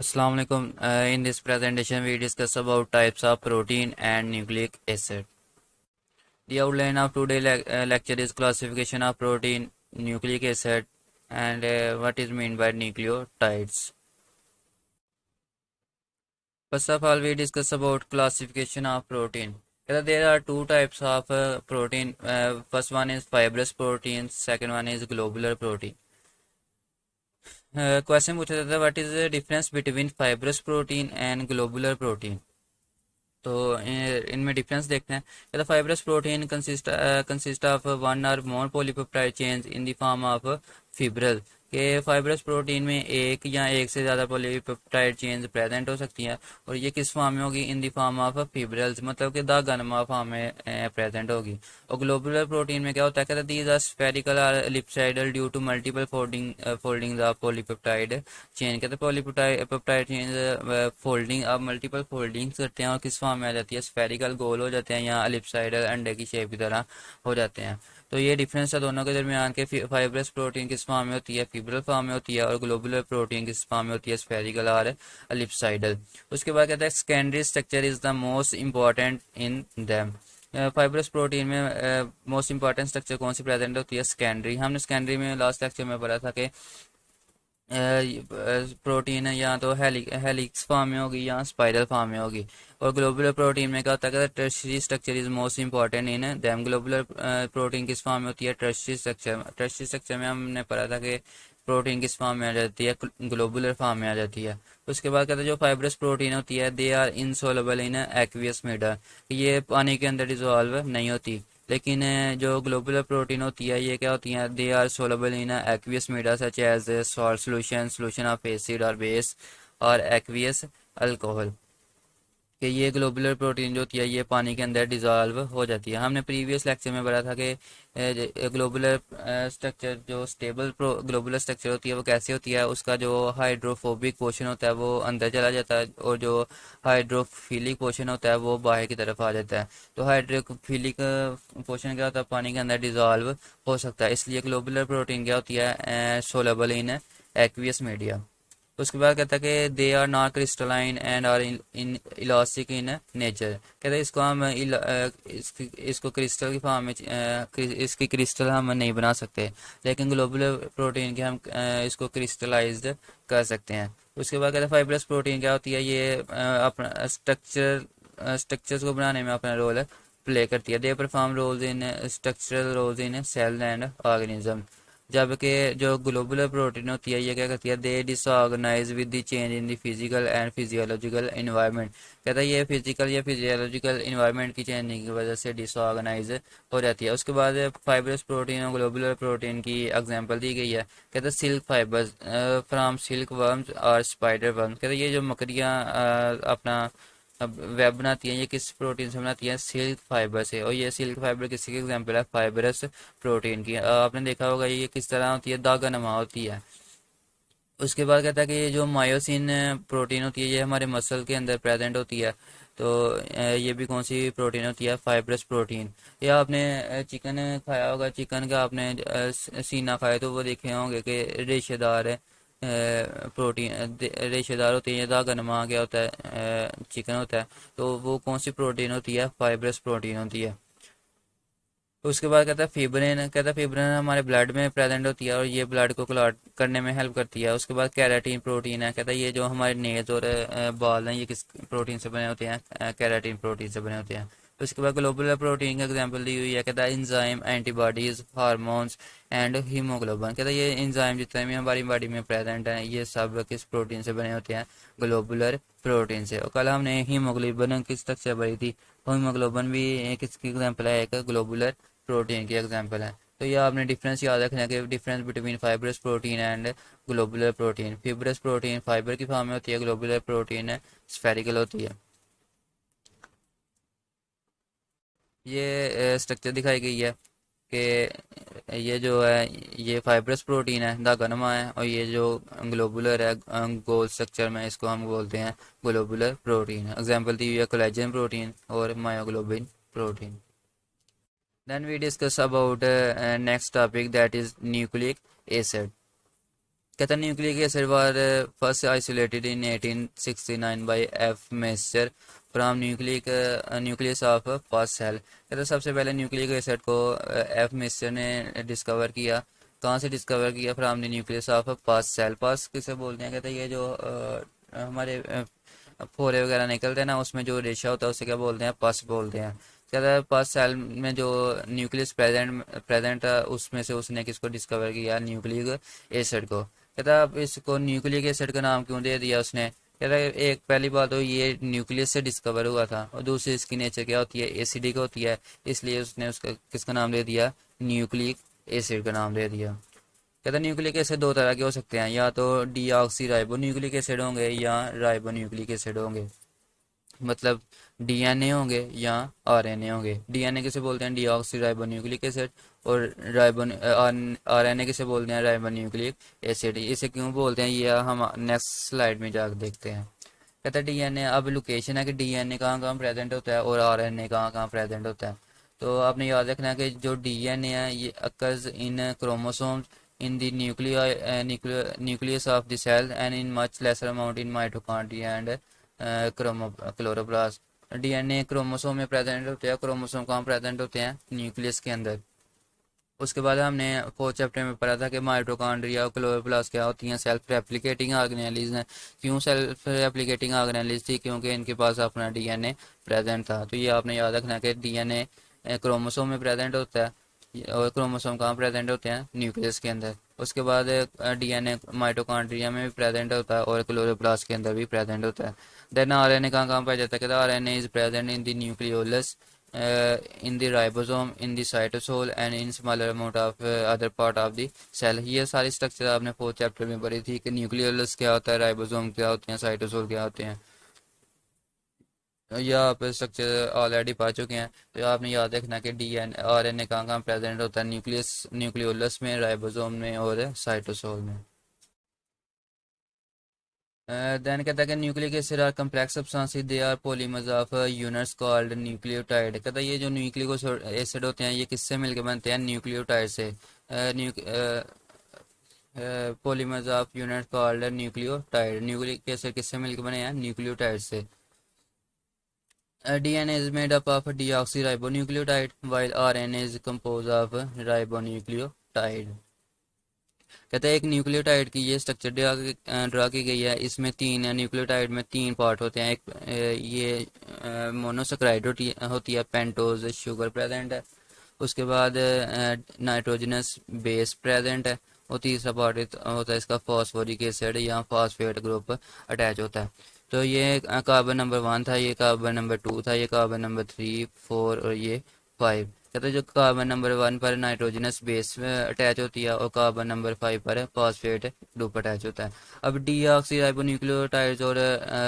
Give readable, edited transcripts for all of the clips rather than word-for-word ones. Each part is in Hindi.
Assalamu alaikum. In this presentation, we discuss about types of protein and nucleic acid. The outline of today's lecture is classification of protein, nucleic acid, and what is meant by nucleotides. First of all, we discuss about classification of protein. There are two types of protein. First one is fibrous protein. Second one is globular protein. Question पूछा जाता है what is the difference between fibrous protein and globular protein. तो इनमें डिफरेंस देखते हैं। The fibrous protein consist of one और more polypeptide chains in the form of fibril के फाइब्रस प्रोटीन में एक या एक से ज़्यादा पॉलीपेप्टाइड चेन्स प्रेजेंट हो सकती हैं और ये किस फॉर्म में होगी, इन द फॉर्म ऑफ फिब्रल्स, मतलब कि दागनमा फॉर्म में प्रेजेंट होगी। और ग्लोबुलर प्रोटीन में क्या होता है, कहते हैं दीज आर स्फेरिकल और ellipsoidal due to multiple folding of polypeptide chain. कहते हैं पॉलीपेप्टाइड चेन फोल्डिंग अब मल्टीपल फोल्डिंग्स करते हैं और किस फॉर्म में आ जाती है, स्फेरिकल गोल हो जाते हैं या एलिप्सोइडल अंडे की शेप की तरह हो जाते हैं। तो ये डिफरेंस है दोनों के दरमियान के। फाइब्रस प्रोटीन किस फॉर्म में होती है, फिब्रल फॉर्म में होती है, और ग्लोबुलर प्रोटीन किस फॉर्म में होती है, स्फेरिकल और एलिप्सोइडल। उसके बाद कहता है secondary structure is the most important in them. Fibrous protein में मोस्ट इंपॉर्टेंट स्ट्रक्चर कौन सी प्रेजेंट होती है, सेकेंडरी। हमने सेकेंडरी में लास्ट लेक्चर में पढ़ा था कि प्रोटीन है या तो हेलिक्स फॉर्म में होगी या स्पाइरल फॉर्म में होगी। और ग्लोबुलर प्रोटीन में क्या होता है, tertiary structure is most important in them. Globular protein किस फॉर्म में होती है, टर्शियरी स्ट्रक्चर। टर्शियरी स्ट्रक्चर में हमने पढ़ा था कि प्रोटीन किस फॉर्म में आ जाती है, ग्लोबुलर फॉर्म में आ जाती है। उसके बाद कहते हैं जो फाइब्रस प्रोटीन होती है they are insoluble in aqueous media, ये पानी के अंदर डिजोल्व नहीं होती। लेकिन जो ग्लोबुलर प्रोटीन होती है ये क्या होती है, they are soluble in aqueous media such as salt solution, solution of acid और बेस, और एक्वियस अल्कोहल। कि ये ग्लोबुलर प्रोटीन जो होती है ये पानी के अंदर डिजॉल्व हो जाती है। हमने प्रीवियस लेक्चर में पढ़ा था कि ग्लोबुलर स्ट्रक्चर जो स्टेबल ग्लोबुलर स्ट्रक्चर होती है वो कैसे होती है, उसका जो हाइड्रोफोबिक पोर्शन होता है वो अंदर चला जाता है और जो हाइड्रोफिलिक पोर्शन होता है वो बाहर की तरफ आ जाता है। तो हाइड्रोफिलिक पोर्शन क्या होता है, पानी के अंदर डिजॉल्व हो सकता है, इसलिए ग्लोबुलर प्रोटीन क्या होती है, सोलेबल इन एक्वियस मीडिया। उसके बाद कहता है कि they are not crystalline and are inelastic in nature. कहता है इसको हम इसको क्रिस्टल की फॉर्म में इसकी क्रिस्टल हम नहीं बना सकते, लेकिन ग्लोबुलर प्रोटीन के हम इसको क्रिस्टलाइज्ड कर सकते हैं। उसके बाद कहता है फाइब्रस प्रोटीन क्या होती है, ये अपना स्ट्रक्चर्स को बनाने में अपना रोल प्ले करती है। They perform roles in structural roles in cell and organism. जबकि जो ग्लोबुलर प्रोटीन होती है ये क्या करती है, they disorganise with the change in the physical and physiological environment. कहता है ये फिजिकल या फिजियोलॉजिकल इन्वायरमेंट की चेंजिंग की वजह से डिसऑर्गेनाइज हो जाती है। उसके बाद फाइब्रस प्रोटीन और ग्लोबुलर प्रोटीन की एग्जांपल दी गई है। कहता है silk fibres from silk worms और स्पाइडर वर्म्स। कहता है ये जो मकड़ियाँ अपना अब वेब बनाती हैं ये किस प्रोटीन से बनाती हैं, सिल्क फाइबर से। और ये सिल्क फाइबर किसी की एग्जांपल है, फाइबरस प्रोटीन की। आपने देखा होगा ये किस तरह होती है, दागा नमा होती है। उसके बाद कहता है कि ये जो मायोसिन प्रोटीन होती है ये हमारे मसल के अंदर प्रेजेंट होती है। तो ये भी कौन सी प्रोटीन होती है, फाइब्रस प्रोटीन। या आपने चिकन खाया होगा, चिकन का आपने सीना खाया तो वो देखे होंगे कि रेशेदार प्रोटीन रेशेदार होती है, दागा नमा क्या होता है, चिकन होता है। तो वो कौन सी प्रोटीन होती है, फाइब्रस प्रोटीन होती है। उसके बाद कहता है फिब्रिन। कहता है फिब्रिन हमारे ब्लड में प्रेजेंट होती है और ये ब्लड को क्लॉट करने में हेल्प करती है। उसके बाद कैराटीन प्रोटीन है। कहता है ये जो हमारे नेल्स और बाल हैं ये किस प्रोटीन से बने होते हैं, कैराटीन प्रोटीन से बने होते हैं। उसके बाद ग्लोबुलर प्रोटीन का एग्जांपल दी हुई है। कहता है enzyme, antibodies, hormones and haemoglobin. कहता है ये इंजाइम जितने भी हमारी बॉडी में प्रेजेंट हैं ये सब किस प्रोटीन से बने होते हैं, ग्लोबुलर प्रोटीन से। और कल हमने हीमोग्लोबिन किस तक से बनी थी, हीमोग्लोबिन भी किसकी एग्जाम्पल है, एक ग्लोबुलर प्रोटीन की एग्जांपल है। तो ये आपने डिफरेंस याद रखना है कि difference between fibrous protein and globular protein. Fibrous protein fibre की फॉर्म में होती है, ग्लोबुलर प्रोटीन स्फेरिकल होती है। ये स्ट्रक्चर दिखाई गई है कि ये जो है ये फाइब्रस प्रोटीन है, दागनमा है, और ये जो ग्लोबुलर है गोल स्ट्रक्चर में इसको हम बोलते हैं ग्लोबुलर प्रोटीन। एग्जांपल दी हुई है कोलेजन प्रोटीन और myoglobin protein. Then we discuss about next topic, that is nucleic acid. कहता है nucleic acid were first isolated in 1869 by F Miescher from nucleus of pus cell. कहता है सबसे पहले न्यूक्लिक एसिड को एफ मेसर ने डिस्कवर किया। कहाँ से डिस्कवर किया? From the nucleus of pus cell. Pus किसे बोलते हैं? कहते हैं ये जो हमारे फोरे वगैरह निकलते हैं ना, उसमें जो रेशा होता है उसे क्या बोलते हैं? पस बोलते हैं। कहता है पास सेल में जो न्यूक्लियस प्रेजेंट था उसमें से उसने किसको डिस्कवर किया? न्यूक्लिक एसिड को। कहता है अब इसको न्यूक्लिक एसिड का नाम क्यों दे दिया उसने? कहता है एक पहली बात तो ये न्यूक्लियस से डिस्कवर हुआ था, और दूसरी इसकी नेचर क्या होती है? एसिडिक होती है, इसलिए उसने उसका किसका नाम दे दिया? न्यूक्लिक एसिड का नाम दे दिया। कहता है न्यूक्लिक एसिड दो तरह के हो सकते हैं, या तो डीऑक्सी राइबो न्यूक्लिक एसिड होंगे या राइबो न्यूक्लिक एसिड होंगे। मतलब डीएनए होंगे या आरएनए होंगे। डीएनए किसे बोलते हैं? Deoxy ribo nucleic acid. और राइबो आरएनए किसे बोलते हैं? Ribo nucleic acid. इसे क्यों बोलते हैं ये हम नेक्स्ट स्लाइड में जाकर देखते हैं। कहता है डीएनए, अब लोकेशन है कि डीएनए कहाँ कहाँ प्रेजेंट होता है और आरएनए कहाँ कहाँ प्रेजेंट होता है। तो आपने याद रखना है कि जो डीएनए है ये occurs in chromosomes in the nucleus of the cell and in much lesser amount in mitochondria and chloroplast. DNA chromosome में प्रेजेंट होते हैं। क्रोमोसोम कहाँ प्रेजेंट होते हैं? न्यूक्लियस के अंदर। उसके बाद हमने फोर्थ चैप्टर में पढ़ा था कि माइटोकॉन्ड्रिया और क्लोरोप्लास्ट क्या होती हैं? सेल्फ रेप्लिकेटिंग ऑर्गेनेलिज हैं। क्यों सेल्फ रेप्लिकेटिंग ऑर्गेनेलिज थी? क्योंकि इनके पास अपना डीएनए प्रेजेंट था। तो ये आपने याद रखना है कि डीएनए क्रोमोसोम में प्रेजेंट होता है, और क्रोमोसोम कहाँ प्रेजेंट होते हैं? न्यूक्लियस के अंदर। उसके बाद डीएनए माइटोकॉन्ड्रिया में भी प्रेजेंट होता है और क्लोरोप्लास्ट के अंदर भी प्रेजेंट होता है। देन आरएनए कहाँ कहाँ पाया जाता है? कहता है RNA is present in the nucleolus, in the ribosome, in the cytosol and in smaller amount of other part of the cell। ये सारी स्ट्रक्चर आपने फोर्थ चैप्टर में पढ़ी थी कि न्यूक्लियोलस क्या होता है, राइबोसोम क्या होते हैं, साइटोसोल क्या होते हैं। या आप स्ट्रक्चर ऑलरेडी पढ़ चुके हैं। तो आपने याद रखना कि डीएनए आरएनए कहाँ कहाँ प्रेजेंट होता है? न्यूक्लियोलस में, राइबोसोम में और साइटोसोल में। देन कहता है कि nucleic acid are complex substances, they are polymers of units called nucleotide. कहता है ये जो न्यूक्लिक एसिड होते हैं ये किससे मिलकर बनते हैं? न्यूक्लियोटाइड से। Polymers of unit called nucleotide. Nucleic acid किससे मिलकर बने हैं? न्यूक्लियोटाइड से। DNA is made up of deoxyribonucleotide while RNA is composed of ribonucleotide। कहते हैं एक न्यूक्लियोटाइड की ये स्ट्रक्चर ड्रा की गई है। इसमें तीन न्यूक्लियोटाइड में तीन पार्ट होते हैं। एक ये मोनोसेक्राइड होती है, पेंटोज शुगर प्रेजेंट है। उसके बाद नाइट्रोजनस बेस प्रेजेंट है, और तीसरा पार्ट होता है इसका फॉस्फोरिक एसिड या फॉस्फेट ग्रुप अटैच होता है। तो ये कार्बन नंबर 1 था, ये कार्बन नंबर 2 था, ये कार्बन नंबर 3, 4 और ये 5। कहते हैं जो कार्बन नंबर 1 पर नाइट्रोजनस बेस अटैच होती है और कार्बन नंबर 5 पर फॉस्फेट ग्रुप अटैच होता है। अब डीऑक्सी राइबोन्यूक्लियोटाइड्स और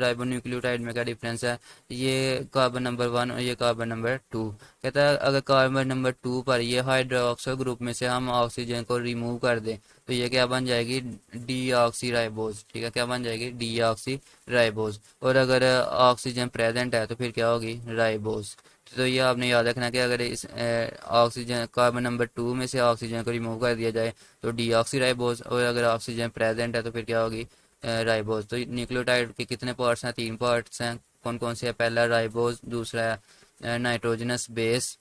राइबोन्यूक्लियोटाइड में क्या डिफरेंस है? ये कार्बन नंबर 1 और ये कार्बन नंबर 2। कहता है अगर कार्बन नंबर 2 पर ये हाइड्रोक्साइल ग्रुप में से हम ऑक्सीजन को रिमूव कर दें तो ये क्या बन जाएगी? Deoxy ribose. ठीक है, क्या बन जाएगी? Deoxy ribose. और अगर ऑक्सीजन प्रेजेंट है तो फिर क्या होगी? राइबोज। तो ये आपने याद रखना कि अगर इस ऑक्सीजन कार्बन नंबर 2 में से ऑक्सीजन को रिमूव कर दिया जाए तो डीऑक्सी राइबोज, और अगर ऑक्सीजन प्रेजेंट है तो फिर क्या होगी? राइबोज। तो न्यूक्लियोटाइड के कितने पार्ट्स हैं? 3 पार्ट्स हैं। कौन कौन से है? पहला राइबोज, दूसरा है नाइट्रोजनस बेस।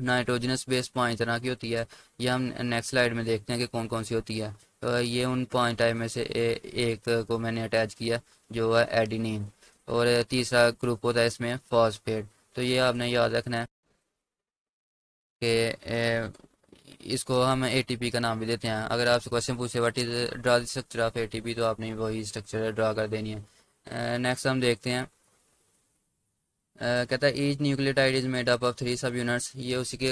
नाइट्रोजनस बेस 5 तरह की होती है, ये हम नेक्स्ट स्लाइड में देखते हैं कि कौन कौन सी होती है। तो ये उन 5 टाइप में से एक को मैंने अटैच किया जो है एडिनिन। और तीसरा ग्रुप होता है इसमें फॉस्फेट। तो ये आपने याद रखना है कि इसको हम एटीपी का नाम भी देते हैं। अगर आपसे क्वेश्चन पूछे what is draw the structure of ATP, तो आपने वही स्ट्रक्चर ड्रा कर देनी है। नेक्स्ट हम देखते हैं। कहता है each nucleotide is made up of 3 सब यूनिट्स। ये उसी के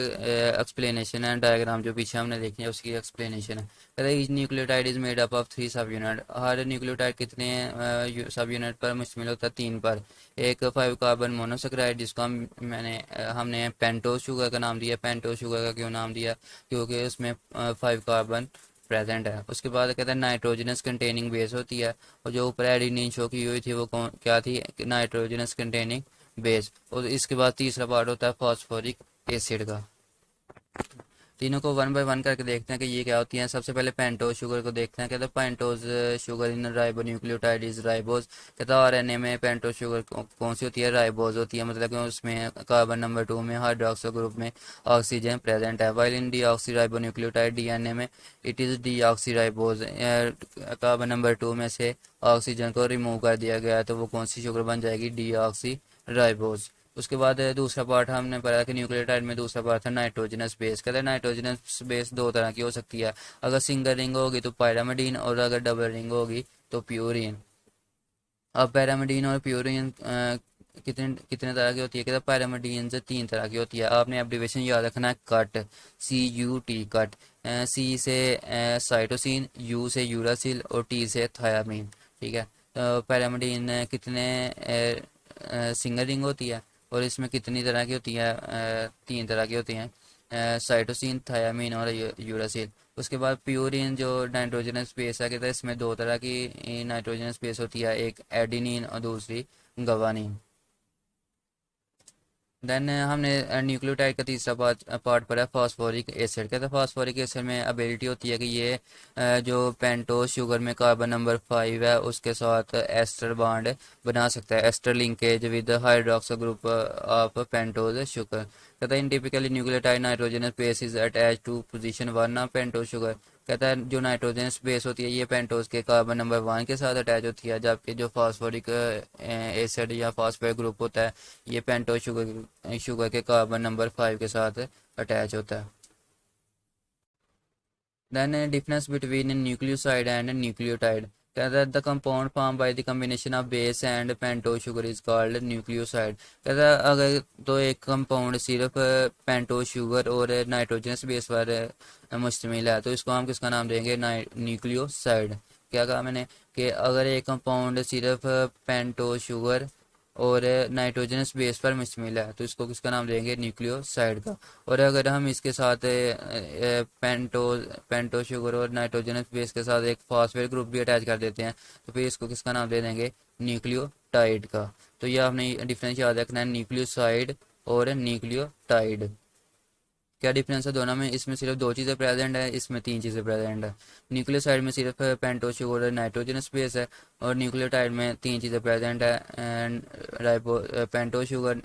एक्सप्लेनेशन है, डायग्राम जो पीछे हमने देखी है उसकी एक्सप्लेनेशन है। कहता है each nucleotide is made up of 3 सब यूनिट। हर न्यूक्लियोटाइड कितने सब यूनिट पर मुश्तमिल होता है? 3 पर। एक 5 कार्बन मोनोसेक्राइड जिसको हमने पेंटोज शुगर का नाम दिया। पेंटोज शुगर का क्यों नाम दिया? क्योंकि उसमें 5 कार्बन प्रेजेंट है। उसके बाद कहता है नाइट्रोजनस कंटेनिंग बेस होती है, और जो ऊपर एडिनिन शो की हुई थी वो क्या थी? Nitrogenous containing base. और इसके बाद तीसरा पार्ट होता है फॉस्फोरिक एसिड का। तीनों को वन बाय वन करके देखते हैं कि ये क्या होती हैं। सबसे पहले पेंटोज शुगर को देखते हैं। कहते हैं pentose sugar in ribonucleotide is ribose. कहता है आरएनए में पेंटोज शुगर कौन सी होती है, राइबोज होती है, मतलब कि उसमें कार्बन नंबर 2 में हाइड्रोक्सो ग्रुप में ऑक्सीजन प्रेजेंट है। While in deoxy ribonucleotide DNA में it is deoxy ribose. Carbon number 2 में से ऑक्सीजन को रिमूव कर दिया गया है, तो वो कौन सी शुगर बन जाएगी, डीऑक्सी राइबोज। उसके बाद दूसरा पार्ट हमने पढ़ा कि न्यूक्लियोटाइड में दूसरा पार्ट था नाइट्रोजनस बेस। कहते हैं नाइट्रोजनस बेस दो तरह की हो सकती है। अगर सिंगल रिंग होगी तो पायरामिडीन, और अगर डबल रिंग होगी तो प्यूरिन। अब पैरामिडीन और प्यूरिन कितने कितने तरह की होती है। कहते हैं पैरामिडीन से 3 तरह की होती है। आपने एब्रिवेशन याद रखना है, कट, CUT कट। सी से साइटोसिन, यू से यूरासिल और टी से थायामीन। ठीक है। तो पैरामिडीन कितने सिंगल रिंग होती है, और इसमें कितनी तरह की होती है, 3 तरह की होती हैं, साइटोसिन, थायामीन और यूरासिल। उसके बाद प्यूरिन जो नाइट्रोजनस बेस है, कहते हैं इसमें 2 तरह की नाइट्रोजनस बेस होती है, एक एडिनिन और दूसरी गवानीन। देन हमने न्यूक्लियोटाइड का तीसरा पार्ट पढ़ा, फास्फोरिक एसिड। कहते हैं फास्फोरिक एसिड में एबिलिटी होती है कि ये जो पेंटोज शुगर में कार्बन नंबर 5 है उसके साथ एस्टर बॉन्ड बना सकता है, ester linkage with hydroxo group of pentose sugar. कहता है in typically nucleotide nitrogenous base is attach to position 1 of pentose sugar. कहता है जो नाइट्रोजनस बेस होती है ये पेंटोज के कार्बन नंबर 1 के साथ अटैच होती है, जबकि जो फास्फोरिक एसिड या फास्फोरिक ग्रुप होता है ये पेंटोज शुगर के कार्बन नंबर 5 के साथ अटैच होता है। Then difference between nucleoside and nucleotide. कहता है the compound form by the combination of base and pentose sugar is called nucleoside. कहता है अगर तो एक कंपाउंड सिर्फ पेंटोज शुगर और नाइट्रोजनस बेस पर मुश्तमिल है तो इसको हम किसका नाम देंगे, न्यूक्लियोसाइड। क्या कहा मैंने कि अगर एक कंपाउंड सिर्फ पेंटोज शुगर और नाइट्रोजनस बेस पर मुश्तमिल है तो इसको किसका नाम देंगे, न्यूक्लियोसाइड का। और अगर हम इसके साथ पेंटो शुगर और नाइट्रोजनस बेस के साथ एक फॉस्फेट ग्रुप भी अटैच कर देते हैं तो फिर इसको किसका नाम दे देंगे, न्यूक्लियोटाइड का। तो ये आपने डिफरेंस याद रखना है, न्यूक्लियोसाइड और न्यूक्लियोटाइड। क्या डिफरेंस है दोनों में, इसमें सिर्फ 2 चीज़ें प्रेजेंट है, इसमें 3 चीज़ें प्रेजेंट है। न्यूक्लियोसाइड में सिर्फ पेंटो शुगर और नाइट्रोजनस बेस है, और न्यूक्लियोटाइड में 3 चीज़ें प्रेजेंट है, एंड पेंटो शुगर,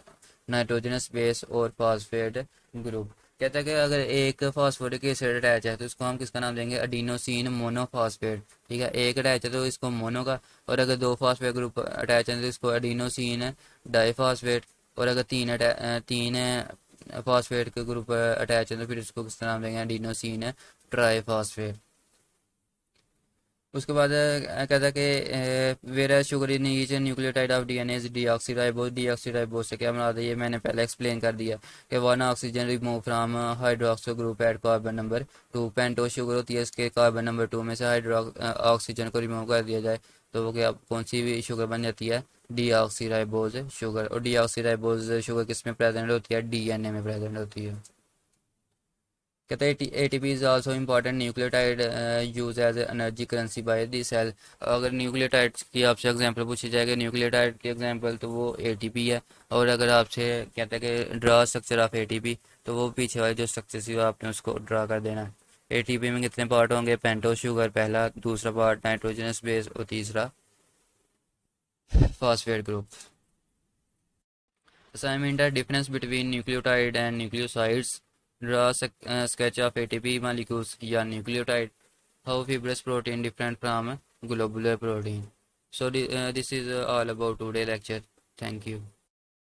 नाइट्रोजनस बेस और फॉस्फेट ग्रुप। कहता है कि अगर एक फास्फोरिक एसिड अटैच है तो इसको हम किसका नाम देंगे, अडीनोसिन मोनोफॉस्फेट। ठीक है, एक अटैच है तो इसको मोनो का, और अगर 2 फास्फेट ग्रुप अटैच है तो इसको अडीनोसिन डाईफॉस्फेट, और अगर तीन फॉस्फेट के ग्रुप अटैच है तो फिर इसको किस नाम देंगे, एडिनोसिन ट्राईफॉस्फेट। उसके बाद कहता है कि vera sugar in each nucleotide of DNA is deoxyribose. Deoxyribose से क्या बनाते हैं ये मैंने पहले एक्सप्लेन कर दिया कि 1 oxygen remove from hydroxo group at carbon number 2। Pentose sugar होती है, इसके कार्बन नंबर 2 में से ऑक्सीजन को रिमूव कर दिया जाए तो वो क्या कौन सी भी शुगर बन जाती है, डीऑक्सीराइबोज शुगर। और डीऑक्सीराइबोज शुगर किस में प्रेजेंट होती है, डीएनए में प्रेजेंट होती है। कहते हैं ATP is also important nucleotide use as energy currency by the cell. अगर न्यूक्लियोटाइड की आपसे एग्जांपल पूछी जाएगी, न्यूक्लियोटाइड की एग्जांपल तो वो ATP है। और अगर आपसे कहते हैं कि ड्रा स्ट्रक्चर ऑफ ATP तो वो पीछे वाले जो स्ट्रक्चर थी आपने उसको ड्रा कर देना है। ATP में कितने पार्ट होंगे, पेंटोज शुगर पहला, दूसरा पार्ट नाइट्रोजनस बेस और तीसरा फॉस्फेट ग्रुप। Assignment है difference between nucleotide and nucleosides. Draw a sketch of ATP molecules या nucleotide. How fibrous protein different from globular protein. So this is all about today lecture. Thank you.